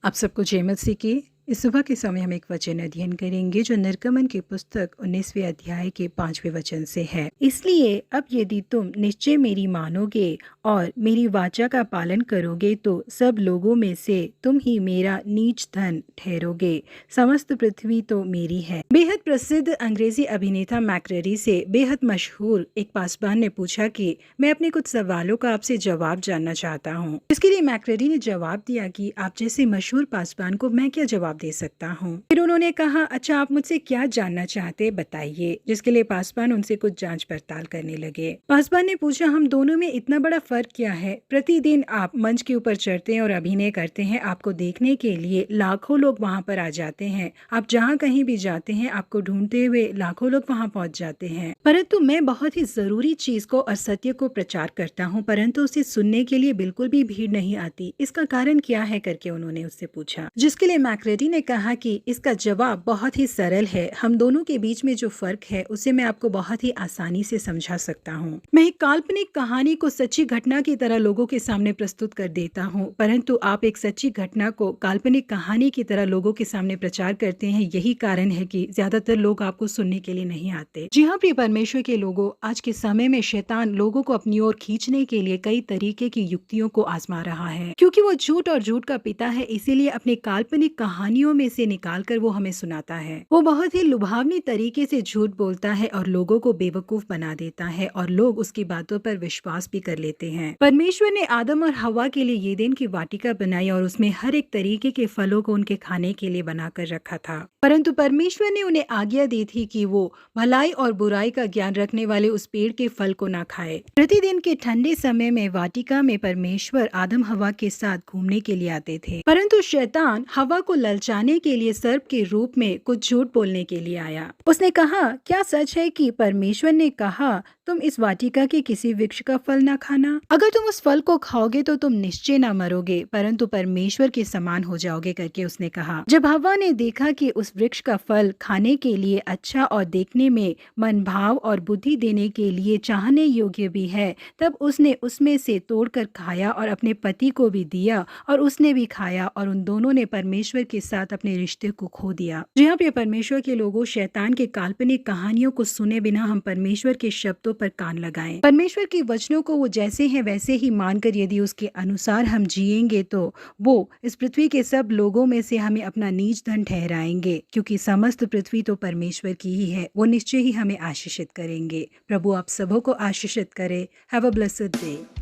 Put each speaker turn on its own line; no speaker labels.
आप सबको जय मसीह की। इस सुबह के समय हम एक वचन अध्ययन करेंगे जो निर्गमन की पुस्तक 19वें अध्याय के 5वें वचन से है। इसलिए अब यदि तुम निश्चय मेरी मानोगे और मेरी वाचा का पालन करोगे तो सब लोगों में से तुम ही मेरा नीच धन ठहरोगे। समस्त पृथ्वी तो मेरी है। बेहद प्रसिद्ध अंग्रेजी अभिनेता मैक्रेरी से बेहद मशहूर एक पासबान ने पूछा कि मैं अपने कुछ सवालों का आपसे जवाब जानना चाहता हूँ। इसके लिए मैक्रेरी ने जवाब दिया कि आप जैसे मशहूर पासबान को मैं क्या जवाब दे सकता हूँ। फिर उन्होंने कहा, अच्छा आप मुझसे क्या जानना चाहते बताइए। जिसके लिए पासबान उनसे कुछ जांच पड़ताल करने लगे। पासबान ने पूछा, हम दोनों में इतना बड़ा फर्क क्या है? प्रतिदिन आप मंच के ऊपर चढ़ते हैं और अभिनय करते हैं। आपको देखने के लिए लाखों लोग वहाँ पर आ जाते हैं। आप जहाँ कहीं भी जाते हैं आपको ढूंढते हुए लाखों लोग वहाँ पहुँच जाते हैं। परंतु मैं बहुत ही जरूरी चीज को और सत्य को प्रचार करता हूँ, परंतु उसे सुनने के लिए बिल्कुल भी भीड़ नहीं आती। इसका कारण क्या है करके उन्होंने उससे पूछा। जिसके लिए मैक्रेडी ने कहा कि इसका जवाब बहुत ही सरल है। हम दोनों के बीच में जो फर्क है उसे मैं आपको बहुत ही आसानी से समझा सकता हूँ। मैं एक काल्पनिक कहानी को सच्ची घटना की तरह लोगों के सामने प्रस्तुत कर देता हूँ, परंतु आप एक सच्ची घटना को काल्पनिक कहानी की तरह लोगों के सामने प्रचार करते हैं। यही कारण है कि ज्यादातर लोग आपको सुनने के लिए नहीं आते। जी हाँ प्रिय परमेश्वर के लोगों, आज के समय में शैतान लोगों को अपनी ओर खींचने के लिए कई तरीके की युक्तियों को आजमा रहा है। क्योंकि वो झूठ और झूठ का पिता है, इसीलिए अपने काल्पनिक कहानियों में से निकालकर वो हमें सुनाता है। वो बहुत ही लुभावनी तरीके से झूठ बोलता है और लोगों को बेवकूफ बना देता है और लोग उसकी बातों पर विश्वास भी कर लेते हैं। परमेश्वर ने आदम और हवा के लिए येदेन की वाटिका बनाई और उसमें हर एक तरीके के फलों को उनके खाने के लिए बनाकर रखा था, परंतु परमेश्वर ने उन्हें आज्ञा दी थी कि वो भलाई और बुराई का ज्ञान रखने वाले उस पेड़ के फल को ना खाए। प्रतिदिन के ठंडे समय में वाटिका में परमेश्वर आदम हवा के साथ घूमने के लिए आते थे, परंतु शैतान हवा को ललचाने के लिए सर्प के रूप में कुछ झूठ बोलने के लिए आया। उसने कहा, क्या सच है कि परमेश्वर ने कहा तुम इस वाटिका के किसी वृक्ष का फल ना खाना? अगर तुम उस फल को खाओगे तो तुम निश्चय ना मरोगे, परंतु परमेश्वर के समान हो जाओगे करके उसने कहा। जब हवा ने देखा कि उस वृक्ष का फल खाने के लिए अच्छा और देखने में मन भाव और बुद्धि देने के लिए चाहने योग्य भी है, तब उसने उसमें से तोड़कर खाया और अपने पति को भी दिया और उसने भी खाया और उन दोनों ने परमेश्वर के साथ अपने रिश्ते को खो दिया। जी हाँ प्रिय परमेश्वर के लोगों, शैतान के काल्पनिक कहानियों को सुने बिना हम परमेश्वर के शब्दों पर कान लगाएं। परमेश्वर के वचनों को वो जैसे हैं वैसे ही मानकर यदि उसके अनुसार हम जिएंगे तो वो इस पृथ्वी के सब लोगों में से हमें अपना नीच धन ठहराएंगे, क्योंकि समस्त पृथ्वी तो परमेश्वर की ही है। वो निश्चय ही हमें आशीषित करेंगे। प्रभु आप सबों को आशीषित करे। Have a blessed day.